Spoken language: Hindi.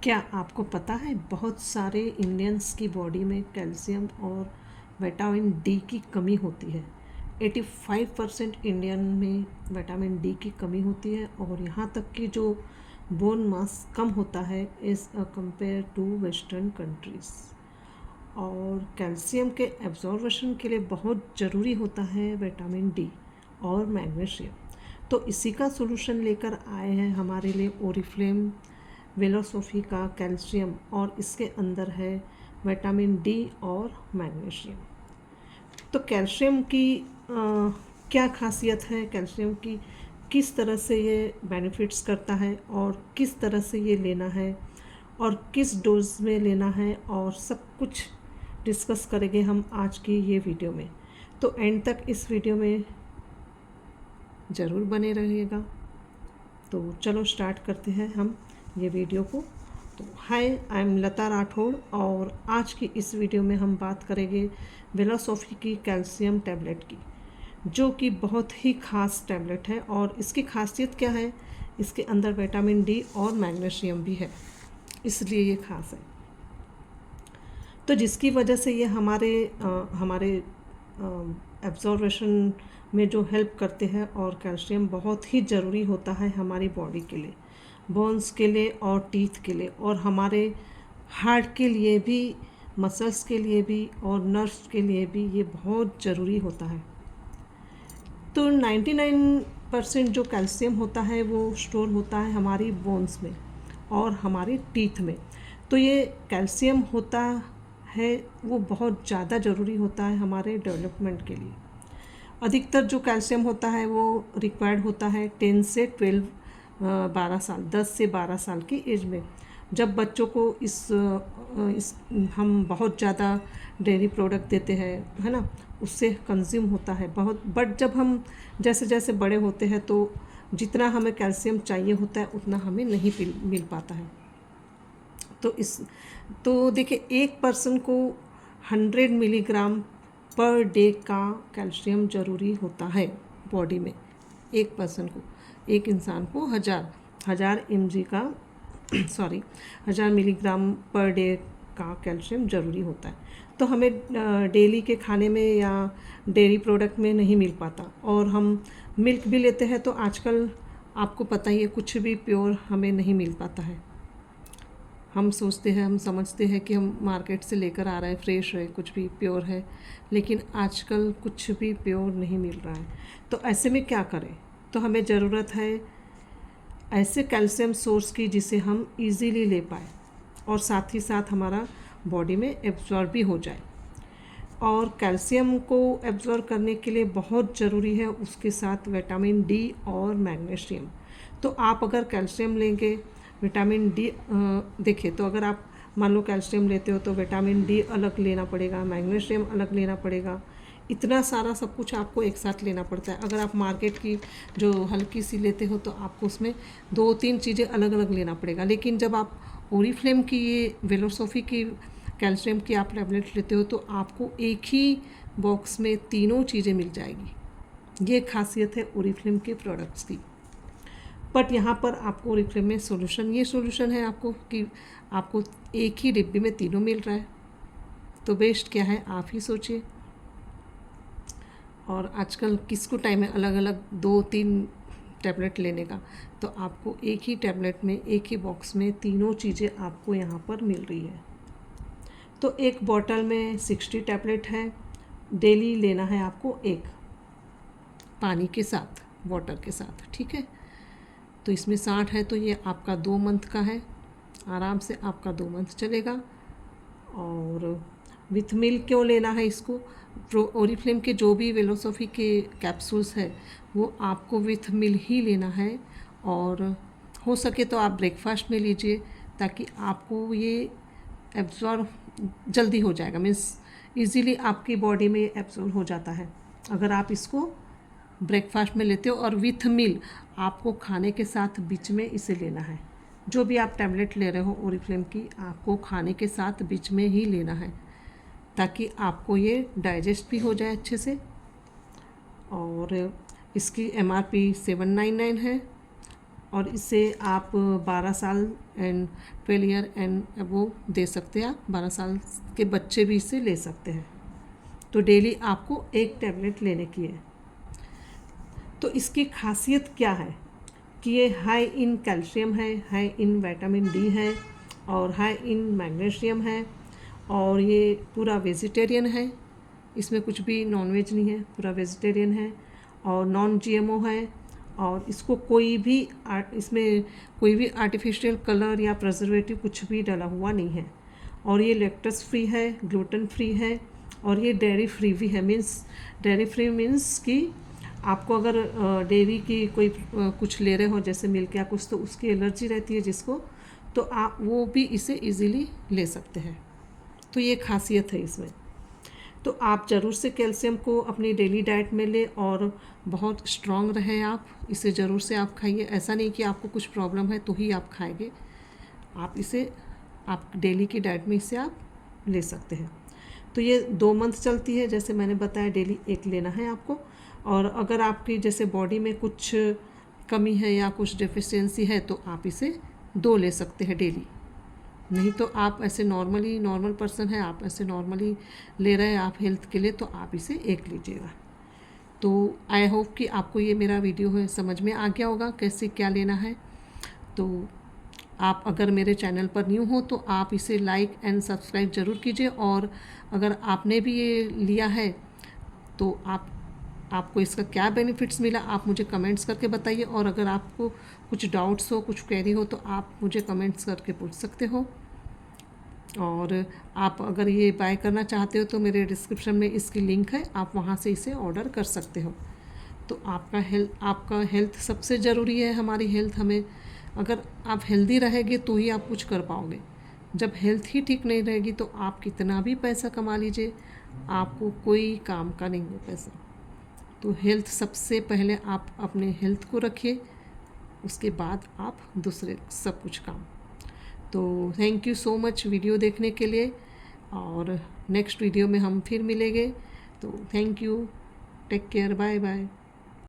क्या आपको पता है बहुत सारे इंडियंस की बॉडी में कैल्शियम और विटामिन डी की कमी होती है। 85% इंडियन में विटामिन डी की कमी होती है और यहाँ तक कि जो बोन मास कम होता है is compare to western countries. और कैल्शियम के एब्जॉर्बेशन के लिए बहुत ज़रूरी होता है विटामिन डी और मैग्नीशियम। तो इसी का सोल्यूशन लेकर आए हैं हमारे लिए ओरिफ्लेम वेलोसोफी का कैल्शियम, और इसके अंदर है विटामिन डी और मैग्नीशियम। तो कैल्शियम की क्या खासियत है, कैल्शियम की किस तरह से ये बेनिफिट्स करता है और किस तरह से ये लेना है और किस डोज में लेना है, और सब कुछ डिस्कस करेंगे हम आज की ये वीडियो में। तो एंड तक इस वीडियो में ज़रूर बने रहिएगा। तो चलो स्टार्ट करते हैं हम ये वीडियो को। तो हाय, आई एम लता राठौड़ और आज की इस वीडियो में हम बात करेंगे वेलोसोफी की कैल्शियम टैबलेट की, जो कि बहुत ही ख़ास टैबलेट है। और इसकी खासियत क्या है, इसके अंदर विटामिन डी और मैग्नीशियम भी है, इसलिए ये ख़ास है। तो जिसकी वजह से ये हमारे एब्जॉर्बेशन में जो हेल्प करते हैं, और कैल्शियम बहुत ही ज़रूरी होता है हमारी बॉडी के लिए, बोन्स के लिए और टीथ के लिए, और हमारे हार्ट के लिए भी, मसल्स के लिए भी और नर्व्स के लिए भी ये बहुत ज़रूरी होता है। तो 99% जो कैल्शियम होता है वो स्टोर होता है हमारी बोन्स में और हमारी टीथ में। तो ये कैल्शियम होता है वो बहुत ज़्यादा ज़रूरी होता है हमारे डेवलपमेंट के लिए। अधिकतर जो कैल्शियम होता है वो रिक्वायर्ड होता है 10 से 12 साल, 10 से 12 साल की एज में, जब बच्चों को इस हम बहुत ज़्यादा डेयरी प्रोडक्ट देते हैं, है ना, उससे कंज्यूम होता है बहुत। बट जब हम जैसे जैसे बड़े होते हैं तो जितना हमें कैल्शियम चाहिए होता है उतना हमें नहीं मिल पाता है। तो देखिए, एक पर्सन को 100 मिलीग्राम पर डे का कैल्शियम ज़रूरी होता है बॉडी में। एक पर्सन को, एक इंसान को हज़ार mg का 1000 मिलीग्राम पर डे का कैल्शियम ज़रूरी होता है। तो हमें डेली के खाने में या डेयरी प्रोडक्ट में नहीं मिल पाता। और हम मिल्क भी लेते हैं तो आजकल आपको पता ही है, कुछ भी प्योर हमें नहीं मिल पाता है। हम सोचते हैं, हम समझते हैं कि हम मार्केट से लेकर आ रहे हैं, फ्रेश है, कुछ भी प्योर है, लेकिन आजकल कुछ भी प्योर नहीं मिल रहा है। तो ऐसे में क्या करें? तो हमें ज़रूरत है ऐसे कैल्शियम सोर्स की जिसे हम इजीली ले पाए और साथ ही साथ हमारा बॉडी में एब्जॉर्ब भी हो जाए। और कैल्शियम को एब्जॉर्ब करने के लिए बहुत ज़रूरी है उसके साथ विटामिन डी और मैग्नीशियम। तो आप अगर कैल्शियम लेंगे, विटामिन डी देखिए, तो अगर आप मान लो कैल्शियम लेते हो तो विटामिन डी अलग लेना पड़ेगा, मैग्नीशियम अलग लेना पड़ेगा, इतना सारा सब कुछ आपको एक साथ लेना पड़ता है। अगर आप मार्केट की जो हल्की सी लेते हो तो आपको उसमें 2-3 चीज़ें अलग अलग लेना पड़ेगा। लेकिन जब आप ओरिफ्लेम की, ये वेलोसोफी की कैल्शियम की आप टैबलेट लेते हो तो आपको एक ही बॉक्स में तीनों चीज़ें मिल जाएगी। ये खासियत है ओरिफ्लेम के प्रोडक्ट्स की। बट यहाँ पर आपको ओरिफ्लेम में ये सोल्यूशन है आपको कि आपको एक ही डिब्बे में तीनों मिल रहा है। तो बेस्ट क्या है, आप ही सोचिए। और आजकल किसको टाइम है अलग अलग 2-3 टैबलेट लेने का? तो आपको एक ही टैबलेट में, एक ही बॉक्स में तीनों चीज़ें आपको यहाँ पर मिल रही है। तो एक बॉटल में 60 टैबलेट है, डेली लेना है आपको एक, पानी के साथ, वाटर के साथ, ठीक है। तो इसमें 60 है तो ये आपका 2 मंथ का है, आराम से आपका 2 मंथ चलेगा। और विथ मिल्क क्यों लेना है इसको? ओरिफ्लेम के जो भी वेलोसोफी के कैप्सूल्स है वो आपको विथ मिल ही लेना है, और हो सके तो आप ब्रेकफास्ट में लीजिए ताकि आपको ये एब्जॉर्ब जल्दी हो जाएगा, मीन्स इजीली आपकी बॉडी में एब्जॉर्ब हो जाता है अगर आप इसको ब्रेकफास्ट में लेते हो। और विथ मील आपको खाने के साथ बीच में इसे लेना है। जो भी आप टैबलेट ले रहे हो ओरिफ्लेम की, आपको खाने के साथ बीच में ही लेना है ताकि आपको ये डाइजेस्ट भी हो जाए अच्छे से। और इसकी MRP 799 है और इसे आप 12 साल एंड 12 ईयर एंड वो दे सकते हैं। आप 12 साल के बच्चे भी इसे ले सकते हैं। तो डेली आपको एक टैबलेट लेने की है। तो इसकी खासियत क्या है कि ये हाई इन कैल्शियम है, हाई इन विटामिन डी है और हाई इन मैग्नीशियम है, और ये पूरा वेजिटेरियन है। इसमें कुछ भी नॉनवेज नहीं है, पूरा वेजिटेरियन है और नॉन जीएमओ है। और इसको इसमें कोई भी आर्टिफिशियल कलर या प्रिजर्वेटिव कुछ भी डाला हुआ नहीं है। और ये लैक्टोज फ्री है, ग्लूटेन फ्री है और ये डेयरी फ्री भी है। डेयरी फ्री मीन्स कि आपको अगर डेयरी की कोई कुछ ले रहे हो जैसे मिल्क या कुछ, तो उसकी एलर्जी रहती है जिसको, तो आप वो भी इसे इजीली ले सकते हैं। तो ये खासियत है इसमें। तो आप ज़रूर से कैल्शियम को अपनी डेली डाइट में ले और बहुत स्ट्रॉन्ग रहें। आप इसे ज़रूर से आप खाइए। ऐसा नहीं कि आपको कुछ प्रॉब्लम है तो ही आप खाएंगे, आप डेली की डाइट में इसे आप ले सकते हैं। तो ये 2 मंथ चलती है, जैसे मैंने बताया डेली एक लेना है आपको। और अगर आपकी जैसे बॉडी में कुछ कमी है या कुछ डेफिशिएंसी है तो आप इसे 2 ले सकते हैं डेली। नहीं तो आप ऐसे नॉर्मल पर्सन है, आप ऐसे नॉर्मली ले रहे हैं आप हेल्थ के लिए, तो आप इसे 1 लीजिएगा। तो आई होप कि आपको ये मेरा वीडियो है समझ में आ गया होगा कैसे क्या लेना है। तो आप अगर मेरे चैनल पर न्यू हो तो आप इसे लाइक एंड सब्सक्राइब ज़रूर कीजिए। और अगर आपने भी ये लिया है तो आपको इसका क्या बेनिफिट्स मिला आप मुझे कमेंट्स करके बताइए। और अगर आपको कुछ डाउट्स हो, कुछ क्वेरी हो, तो आप मुझे कमेंट्स करके पूछ सकते हो। और आप अगर ये बाय करना चाहते हो तो मेरे डिस्क्रिप्शन में इसकी लिंक है, आप वहाँ से इसे ऑर्डर कर सकते हो। तो आपका हेल्थ सबसे ज़रूरी है। हमारी हेल्थ अगर आप हेल्दी रहेंगे तो ही आप कुछ कर पाओगे। जब हेल्थ ही ठीक नहीं रहेगी तो आप कितना भी पैसा कमा लीजिए, आपको कोई काम का नहीं है पैसा। तो हेल्थ सबसे पहले आप अपने हेल्थ को रखिए, उसके बाद आप दूसरे सब कुछ काम। तो thank you so much video देखने के लिए, और नेक्स्ट वीडियो में हम फिर मिलेंगे। तो thank you, take care, bye bye.